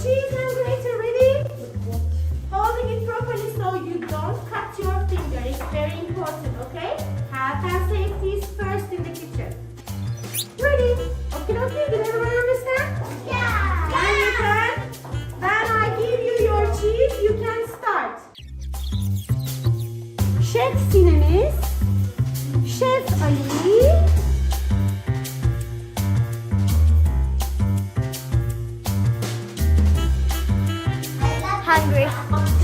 cheese and grater ready? Holding it properly so you don't cut your finger. It's very important, okay? Health and safety is first in the kitchen. Ready? Okay, okay. Did everyone understand? Yeah. Then you can. When I give you your cheese, you can start. Şef Sinem'iz, Şef Ali, Hungry.